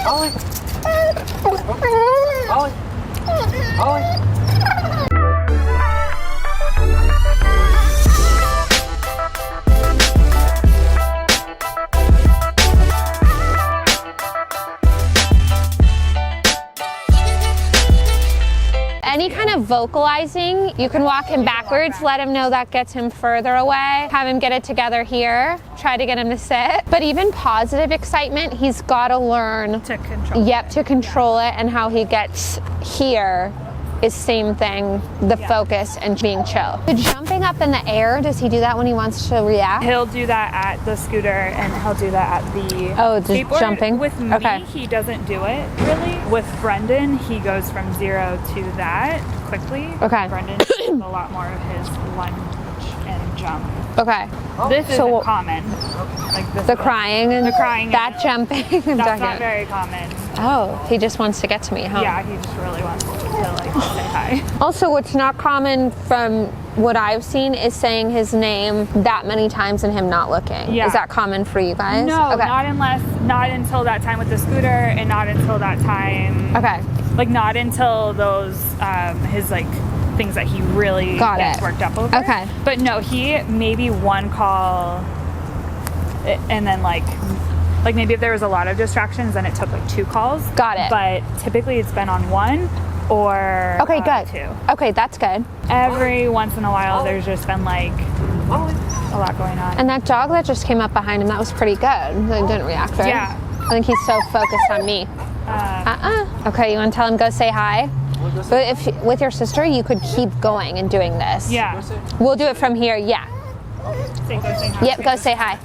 Ollie. Ollie. Ollie. Any kind of vocalizing, you can walk him backwards, let him know that gets him further away, have him get it together here, try to get him to sit. But even positive excitement, he's got to learn to control to control it, and how he gets here is same thing, the focus and being chill. The jumping up in the air, does he do that when he wants to react? He'll do that at the scooter, and he'll do that at the skateboard. Jumping? With me, he doesn't do it really. With Brendan, he goes from 0 to that quickly. Okay. Brendan does a lot more of his lunge and jump. Okay. This isn't common. Like this the crying and that jumping. That's not very common. Oh, he just wants to get to me, huh? Yeah, he just really wants to like say hi. Also, what's not common from what I've seen is saying his name that many times and him not looking. Yeah. Is that common for you guys? No, not until that time with the scooter, and not until that time. Okay. Like not until those his like things that he really gets worked up over. Okay. But no, he maybe one call, and then like maybe if there was a lot of distractions, then it took like 2 calls. Got it. But typically it's been on 1 or good. 2. Okay, that's good. Every once in a while, there's just been like a lot going on. And that dog that just came up behind him, that was pretty good. They didn't react, right? Yeah. I think he's so focused on me. Okay, you want to tell him go say hi? But if with your sister, you could keep going and doing this. Yeah. We'll do it from here. Yeah. Go say hi. Yep, go say hi.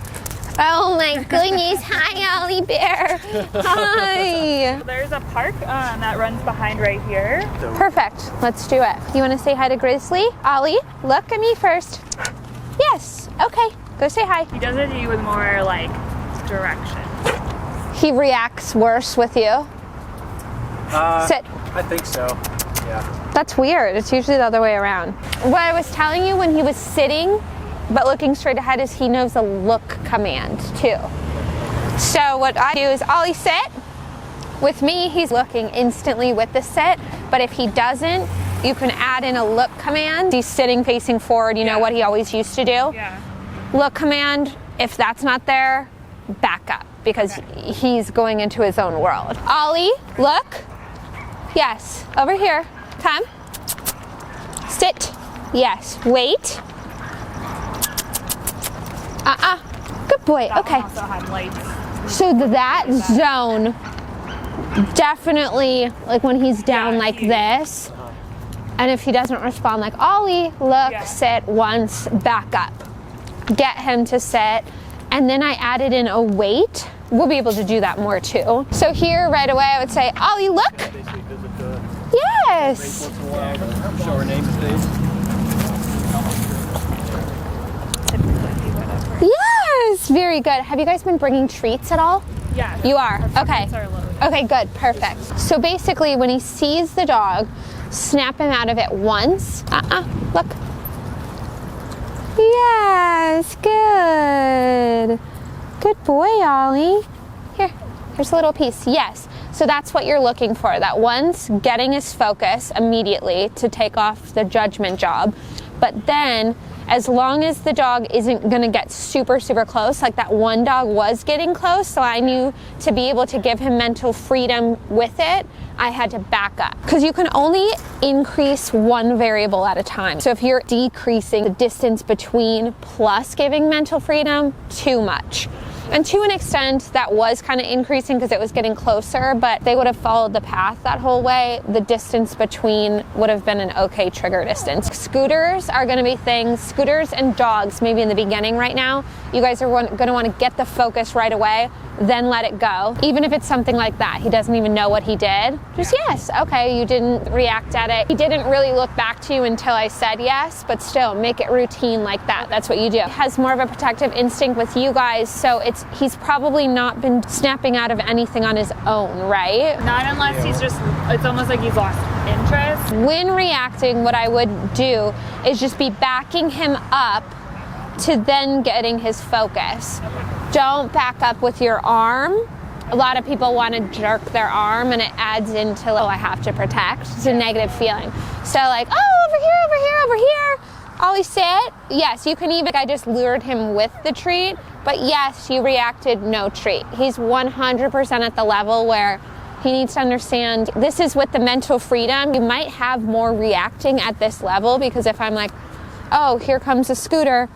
Oh my goodness. Hi, Ollie Bear. Hi. There's a park that runs behind right here. Perfect. Let's do it. You want to say hi to Grizzly? Ollie, look at me first. Yes. Okay. Go say hi. He does it to you with more like direction. He reacts worse with you. Sit. I think so. Yeah. That's weird. It's usually the other way around. What I was telling you when he was sitting but looking straight ahead is he knows the look command too. So what I do is Ollie sit. With me, he's looking instantly with the sit, but if he doesn't, you can add in a look command. He's sitting facing forward, you know what he always used to do. Yeah. Look command, if that's not there, back up because he's going into his own world. Ollie, look. Yes, over here. Come. Sit. Yes. Wait. Good boy. That okay. one also had lights. So that zone, definitely, like when he's down like this, and if he doesn't respond like Ollie, look, sit once, back up. Get him to sit. And then I added in a wait. We'll be able to do that more too. So here right away I would say, Ollie, look. Basically visit the Yes. once in a while, show her name today. Yes. Very good. Have you guys been bringing treats at all? Yeah. You are? Okay. Are loaded. Okay, good. Perfect. So basically when he sees the dog, snap him out of it once. Look. Yes, good. Good boy, Ollie. Here's a little piece. Yes. So that's what you're looking for. That one's getting his focus immediately to take off the judgment job. But then, as long as the dog isn't going to get super, super close, like that one dog was getting close, so I knew to be able to give him mental freedom with it, I had to back up. Because you can only increase one variable at a time. So if you're decreasing the distance between plus giving mental freedom, too much. And to an extent, that was kind of increasing because it was getting closer, but they would have followed the path that whole way. The distance between would have been an okay trigger distance. Scooters are going to be things, scooters and dogs, maybe in the beginning right now, you guys are going to want to get the focus right away, then let it go. Even if it's something like that, he doesn't even know what he did. Just yes, okay, you didn't react at it. He didn't really look back to you until I said yes, but still make it routine like that. That's what you do. He has more of a protective instinct with you guys, so he's probably not been snapping out of anything on his own, right? Not unless he's just, it's almost like he's lost interest. When reacting, what I would do is just be backing him up to then getting his focus. Don't back up with your arm A lot of people want to jerk their arm and it adds into, oh, I have to protect. It's a negative feeling. So like, oh, over here, over here, over here. Ollie, sit. Yes, you can even, I just lured him with the treat, but yes, you reacted, no treat. He's 100% at the level where he needs to understand this is with the mental freedom. You might have more reacting at this level, because if I'm like, oh, here comes a scooter,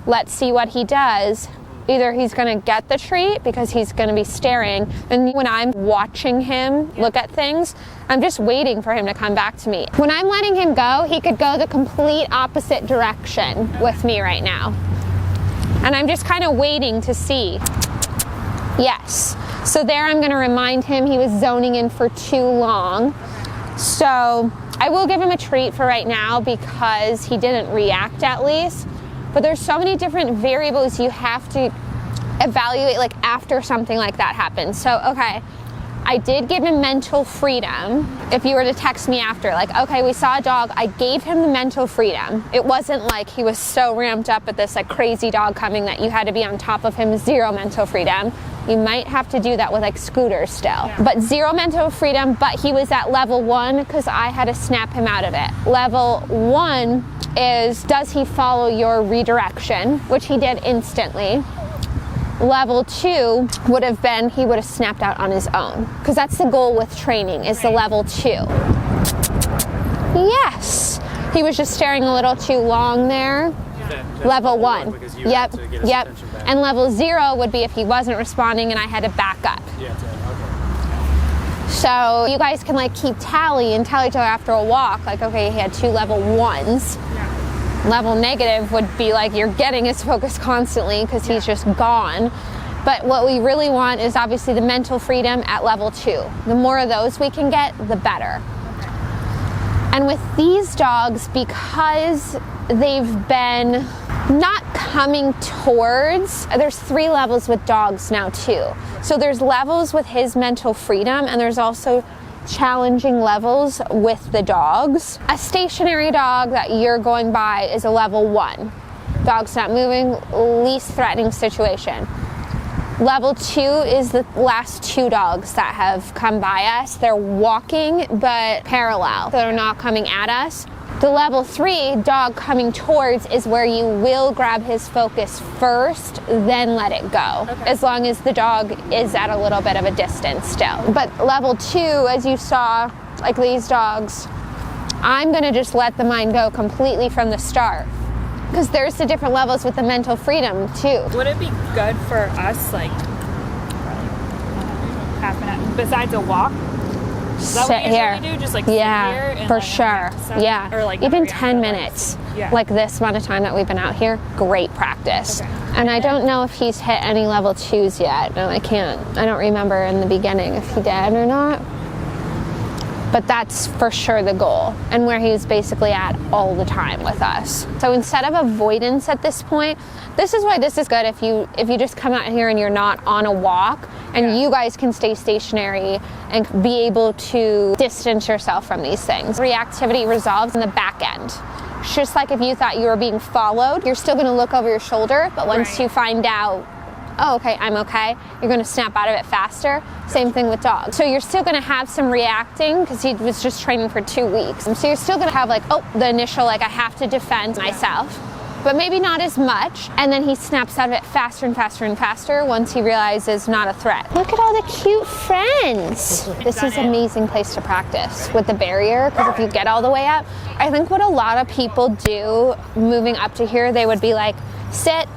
let's see what he does. Either he's gonna get the treat because he's gonna be staring, and when I'm watching him look at things, I'm just waiting for him to come back to me. When I'm letting him go, he could go the complete opposite direction with me right now. And I'm just kind of waiting to see. Yes. So there I'm gonna remind him he was zoning in for too long. So I will give him a treat for right now because he didn't react at least. But there's so many different variables you have to evaluate like after something like that happens. So, okay, I did give him mental freedom. If you were to text me after, like, okay, we saw a dog, I gave him the mental freedom. It wasn't like he was so ramped up at this like crazy dog coming that you had to be on top of him, zero mental freedom. You might have to do that with like scooters still. But zero mental freedom, but he was at level 1 because I had to snap him out of it. Level 1 is, does he follow your redirection, which he did instantly. Level 2 would have been, he would have snapped out on his own, because that's the goal with training, is the level 2. Yes, he was just staring a little too long there. Level 1. Yep. And level 0 would be if he wasn't responding and I had to back up. So you guys can like keep tally and tell each other after a walk, like, okay, he had 2 level 1s. Level negative would be like you're getting his focus constantly because he's just gone. But what we really want is obviously the mental freedom at level 2. The more of those we can get, the better. And with these dogs, because they've been not coming towards, there's 3 levels with dogs now too. So there's levels with his mental freedom, and there's also challenging levels with the dogs. A stationary dog that you're going by is a level 1. Dog's not moving, least threatening situation. Level 2 is the last 2 dogs that have come by us. They're walking but parallel. They're not coming at us. The level 3 dog coming towards is where you will grab his focus first, then let it go. As long as the dog is at a little bit of a distance still. But level 2, as you saw, like these dogs, I'm gonna just let the mind go completely from the start. Because there's the different levels with the mental freedom too. Would it be good for us, like, half an hour, besides a walk? Is that sit what you here. usually do? Just like sit here and for like, sure. Yeah. Or like even 10 minutes. Like this amount of time that we've been out here, great practice. And I don't know if he's hit any level 2s yet. No, I don't remember in the beginning if he did or not. But that's for sure the goal, and where he was basically at all the time with us. So instead of avoidance at this point, this is why this is good if you just come out here and you're not on a walk, and you guys can stay stationary and be able to distance yourself from these things. Reactivity resolves in the back end. It's just like if you thought you were being followed, you're still gonna look over your shoulder, but once you find out, oh, okay, I'm okay, you're gonna snap out of it faster. Same thing with dogs. So you're still gonna have some reacting because he was just training for 2 weeks. So you're still gonna have like, oh, the initial, like I have to defend myself, but maybe not as much. And then he snaps out of it faster and faster and faster once he realizes not a threat. Look at all the cute friends. This is an amazing place to practice with the barrier, because if you get all the way up, I think what a lot of people do moving up to here, they would be like, sit,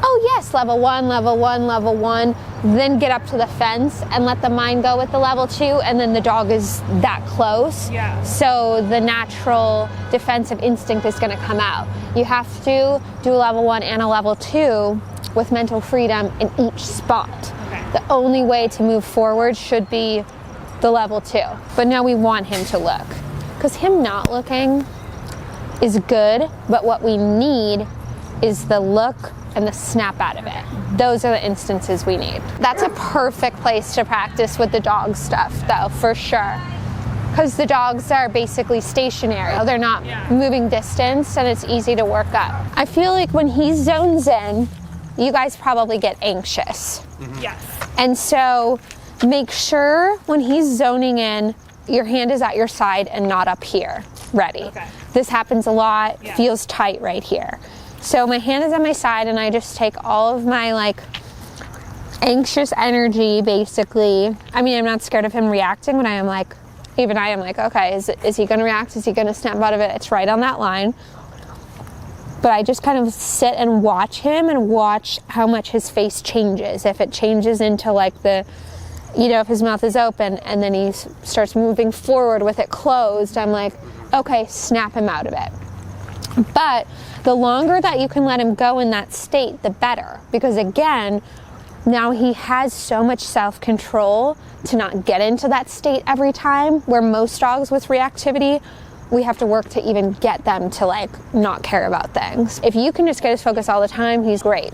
oh yes, level 1, level 1, level 1, then get up to the fence and let the mind go with the level 2, and then the dog is that close. So the natural defensive instinct is gonna come out. You have to do a level 1 and a level 2 with mental freedom in each spot. The only way to move forward should be the level 2. But now we want him to look, because him not looking is good, but what we need is the look and the snap out of it. Those are the instances we need. That's a perfect place to practice with the dog stuff though, for sure. Because the dogs are basically stationary. They're not moving distance, and it's easy to work up. I feel like when he zones in, you guys probably get anxious. Yes. And so Make sure when he's zoning in, your hand is at your side and not up here. Ready. Okay. This happens a lot, Yeah. feels tight right here. So my hand is at my side and I just take all of my like anxious energy basically. I mean, I'm not scared of him reacting, but I am like, okay, is he gonna react? Is he gonna snap out of it? It's right on that line. But I just kind of sit and watch him and watch how much his face changes. If it changes into like the, you know, if his mouth is open and then he starts moving forward with it closed, I'm like, okay, snap him out of it. But the longer that you can let him go in that state, the better. Because again, now he has so much self-control to not get into that state every time, where most dogs with reactivity, we have to work to even get them to like not care about things. If you can just get his focus all the time, he's great.